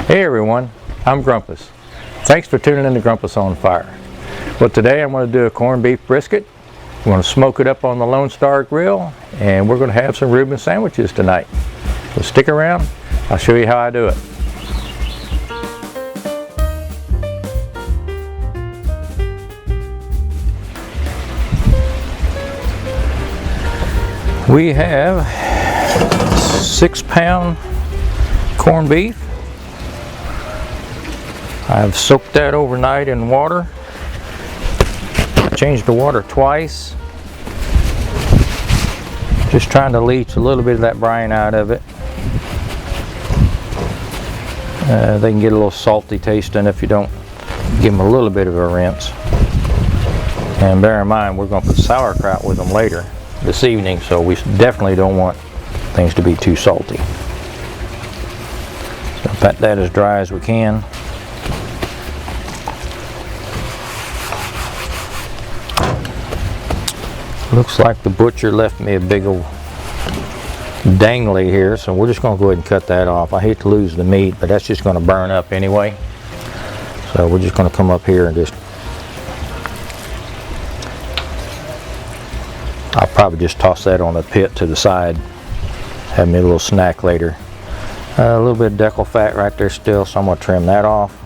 Hey everyone, I'm Grumpus. Thanks for tuning in to Grumpus on Fire. Well, today I'm going to do a corned beef brisket. We're going to smoke it up on the Lone Star Grill, and we're going to have some Reuben sandwiches tonight. So stick around, I'll show you how I do it. We have 6-pound corned beef. I've soaked that overnight in water. Changed the water twice. Just trying to leach a little bit of that brine out of it. They can get a little salty tasting if you don't give them a little bit of a rinse. And bear in mind, we're going to put sauerkraut with them later this evening, so we definitely don't want things to be too salty. So pat that as dry as we can. Looks like the butcher left me a big old dangly here, so we're just going to go ahead and cut that off. I hate to lose the meat, but that's just going to burn up anyway. So we're just going to come up here and just, I'll probably just toss that on the pit to the side. Have me a little snack later. A little bit of decal fat right there still, so I'm going to trim that off.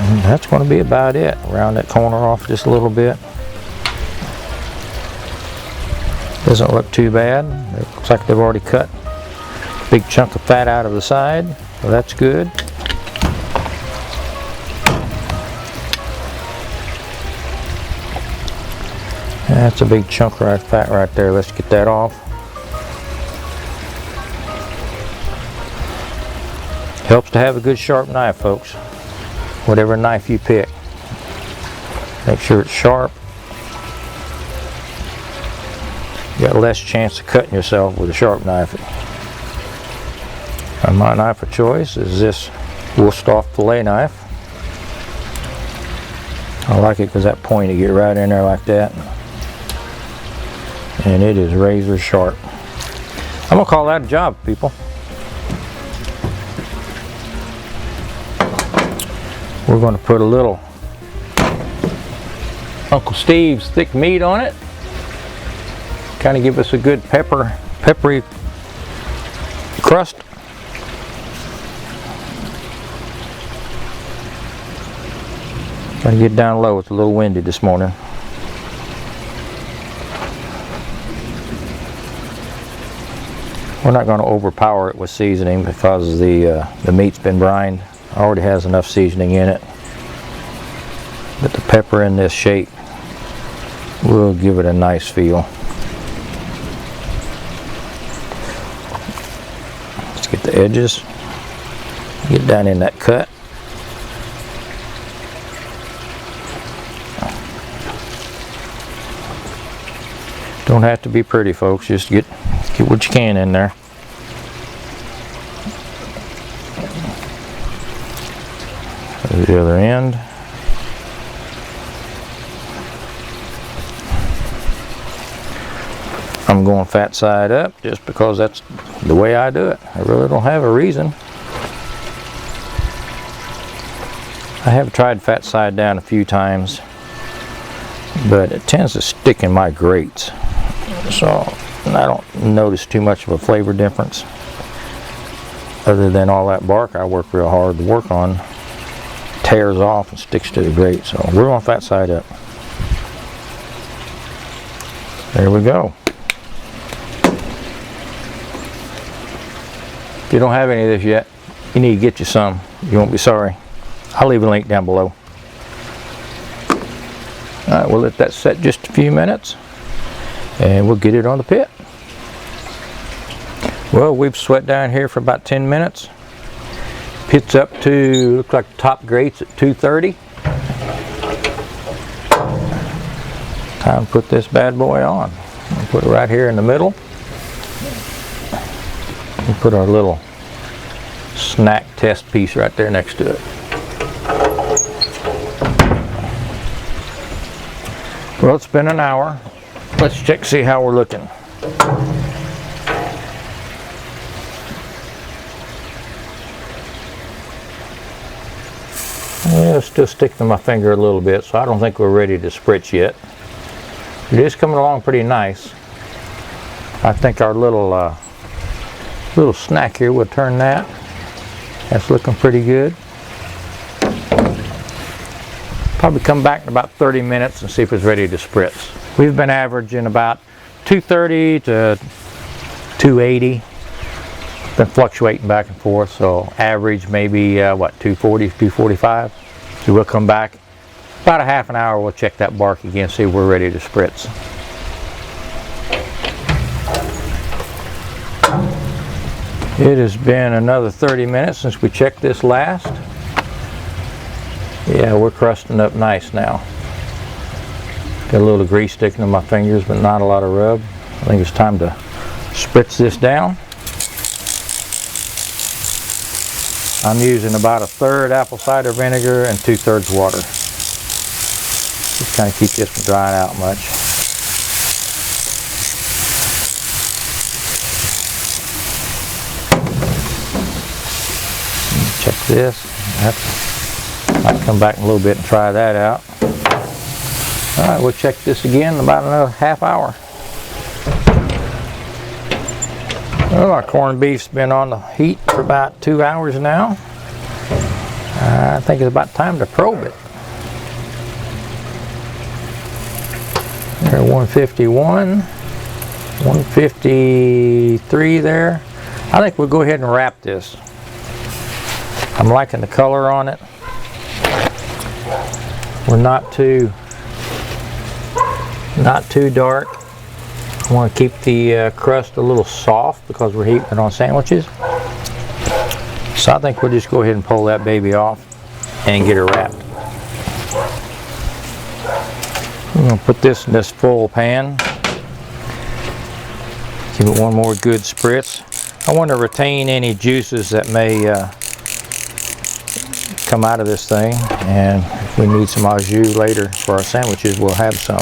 And that's going to be about it. Round that corner off just a little bit. Doesn't look too bad. It looks like they've already cut a big chunk of fat out of the side, so that's good. That's a big chunk of fat right there. Let's get that off. Helps to have a good sharp knife, folks. Whatever knife you pick, make sure it's sharp. You got less chance of cutting yourself with a sharp knife. And my knife of choice is this Wusthof fillet knife. I like it because that point you get right in there like that, and it is razor sharp. I'm gonna call that a job, people. We're going to put a little Uncle Steve's thick meat on it. Kind of give us a good peppery crust. Trying to get down low. It's a little windy this morning. We're not going to overpower it with seasoning because the meat's been brined. Already has enough seasoning in it, but the pepper in this shape will give it a nice feel. Let's get the edges, get down in that cut. Don't have to be pretty, folks, just get what you can in there. The other end. I'm going fat side up just because that's the way I do it. I really don't have a reason. I have tried fat side down a few times, but it tends to stick in my grates, so I don't notice too much of a flavor difference other than all that bark I work real hard to work on tears off and sticks to the grate. So we're on fat side up. There we go. If you don't have any of this yet, you need to get you some. You won't be sorry. I'll leave a link down below. Alright, we'll let that set just a few minutes and we'll get it on the pit. Well, we've sweat down here for about 10 minutes. Pit's up to, looks like the top grate's at 230. Time to put this bad boy on. We'll put it right here in the middle. We'll put our little snack test piece right there next to it. Well, it's been an hour. Let's check, see how we're looking. Yeah, it's still sticking to my finger a little bit, so I don't think we're ready to spritz yet. It is coming along pretty nice. I think our little snack here will turn that. That's looking pretty good. Probably come back in about 30 minutes and see if it's ready to spritz. We've been averaging about 230 to 280. Been fluctuating back and forth, so average maybe 240, 245. So we'll come back about a half an hour. We'll check that bark again, see if we're ready to spritz. It has been another 30 minutes since we checked this last. Yeah, we're crusting up nice now. Got a little grease sticking to my fingers, but not a lot of rub. I think it's time to spritz this down. I'm using about 1/3 apple cider vinegar and 2/3 water. Just kind of keep this from drying out much. Check this. I'll come back in a little bit and try that out. All right, we'll check this again in about another half hour. Well, our corned beef's been on the heat for about 2 hours now. I think it's about time to probe it. There, 151, 153 there. I think we'll go ahead and wrap this. I'm liking the color on it. We're not too dark. I want to keep the crust a little soft because we're heating it on sandwiches. So I think we'll just go ahead and pull that baby off and get it wrapped. I'm going to put this in this full pan. Give it one more good spritz. I want to retain any juices that may come out of this thing, and if we need some au jus later for our sandwiches, we'll have some.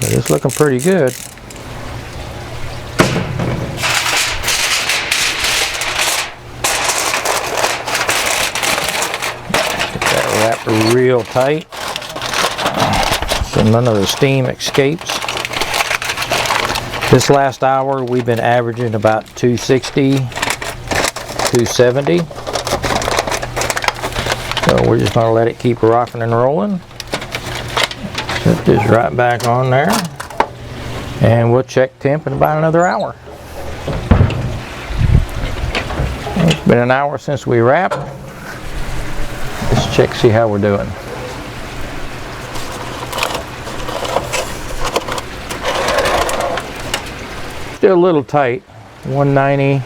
But it's looking pretty good. Get that wrapper real tight so none of the steam escapes. This last hour we've been averaging about 260, 270. So we're just going to let it keep rocking and rolling. Put this right back on there, and we'll check temp in about another hour. It's been an hour since we wrapped. Let's check, see how we're doing. Still a little tight, 190.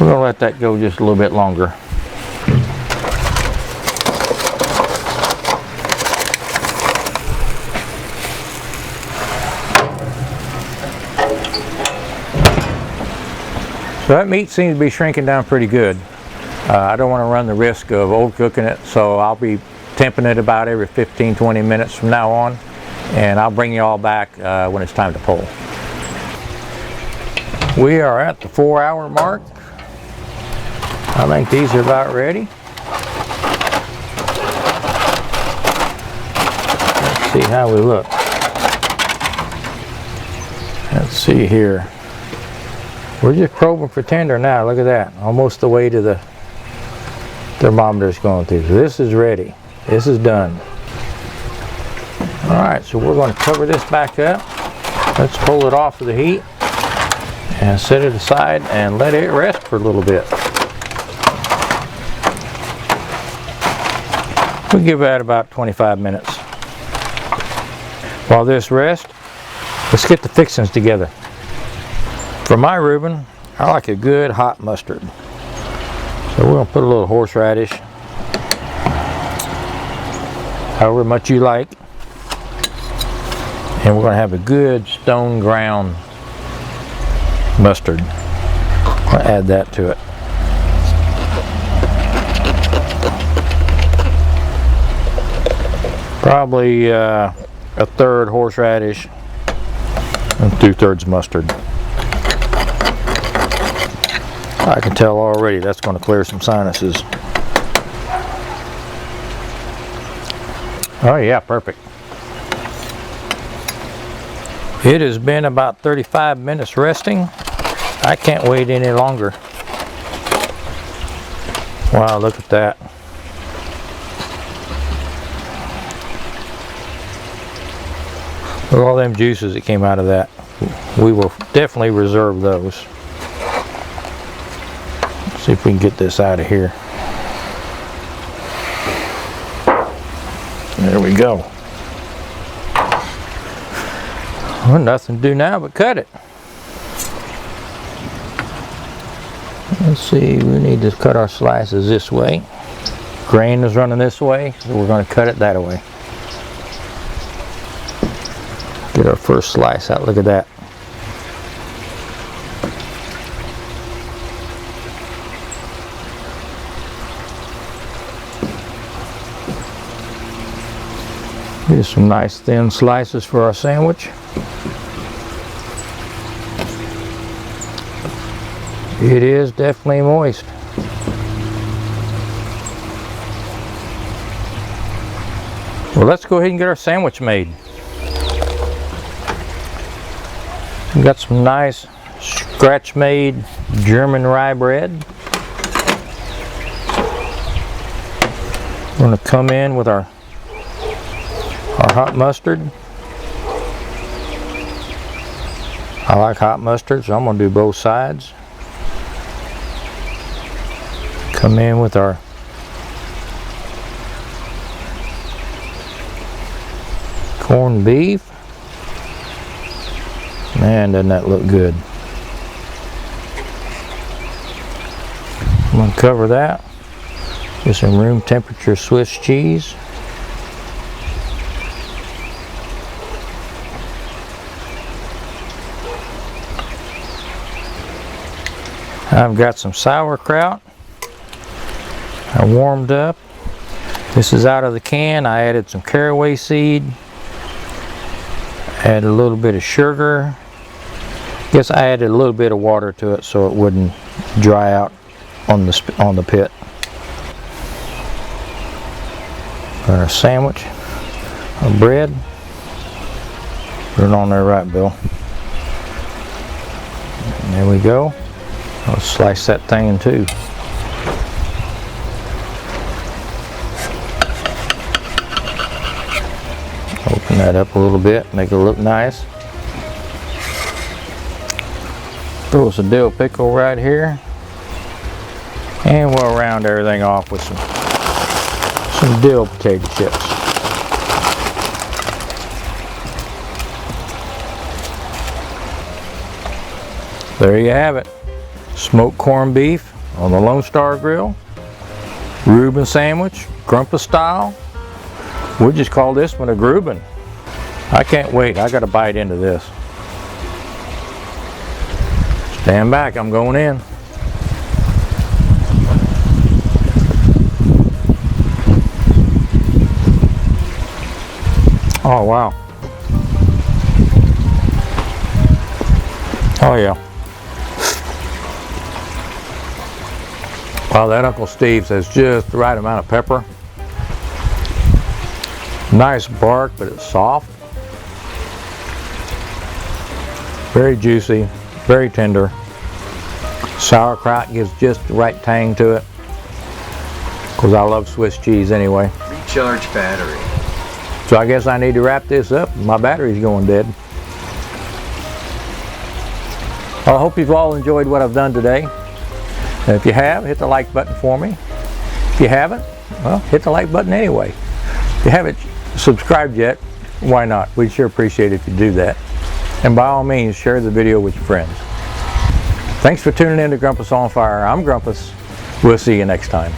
We're going to let that go just a little bit longer. So that meat seems to be shrinking down pretty good. I don't want to run the risk of overcooking it, so I'll be temping it about every 15-20 minutes from now on, and I'll bring you all back when it's time to pull. We are at the 4-hour mark. I think these are about ready. Let's see how we look. Let's see here. We're just probing for tender now. Look at that. Almost the way to the thermometer's going through. So this is ready. This is done. Alright, so we're going to cover this back up. Let's pull it off of the heat and set it aside and let it rest for a little bit. We'll give that about 25 minutes. While this rests, let's get the fixings together. For my Reuben, I like a good hot mustard. So we're going to put a little horseradish, however much you like. And we're going to have a good stone ground mustard. I'll add that to it. Probably a third horseradish and 2/3 mustard. I can tell already that's going to clear some sinuses. Oh yeah, perfect. It has been about 35 minutes resting. I can't wait any longer. Wow, look at that. Look at all them juices that came out of that. We will definitely reserve those. Let's see if we can get this out of here. There we go. Well, nothing to do now but cut it. Let's see, we need to cut our slices this way. Grain is running this way, so we're going to cut it that way. Get our first slice out, look at that. Here's some nice thin slices for our sandwich. It is definitely moist. Well, let's go ahead and get our sandwich made. We've got some nice scratch-made German rye bread. We're going to come in with our hot mustard. I like hot mustard, so I'm going to do both sides. Come in with our corned beef. Man, doesn't that look good. I'm going to cover that with some room temperature Swiss cheese. I've got some sauerkraut. I warmed up. This is out of the can. I added some caraway seed. Added a little bit of sugar. Guess I added a little bit of water to it so it wouldn't dry out on the pit. Our sandwich, our bread. Put it on there right, Bill. And there we go. I'll slice that thing in two. Open that up a little bit, make it look nice. Throw us a dill pickle right here. And we'll round everything off with some dill potato chips. There you have it. Smoked corned beef on the Lone Star Grill. Reuben sandwich, Grumpus style. We'll just call this one a Reuben. I can't wait. I got to bite into this. Stand back. I'm going in. Oh wow. Oh yeah. Wow, that Uncle Steve's has just the right amount of pepper. Nice bark, but it's soft. Very juicy, very tender. Sauerkraut gives just the right tang to it. Because I love Swiss cheese anyway. Recharge battery. So I guess I need to wrap this up. My battery's going dead. Well, I hope you've all enjoyed what I've done today. And if you have, hit the like button for me. If you haven't, well, hit the like button anyway. If you haven't subscribed yet, why not? We'd sure appreciate it if you do that. And by all means, share the video with your friends. Thanks for tuning in to Grumpus on Fire. I'm Grumpus. We'll see you next time.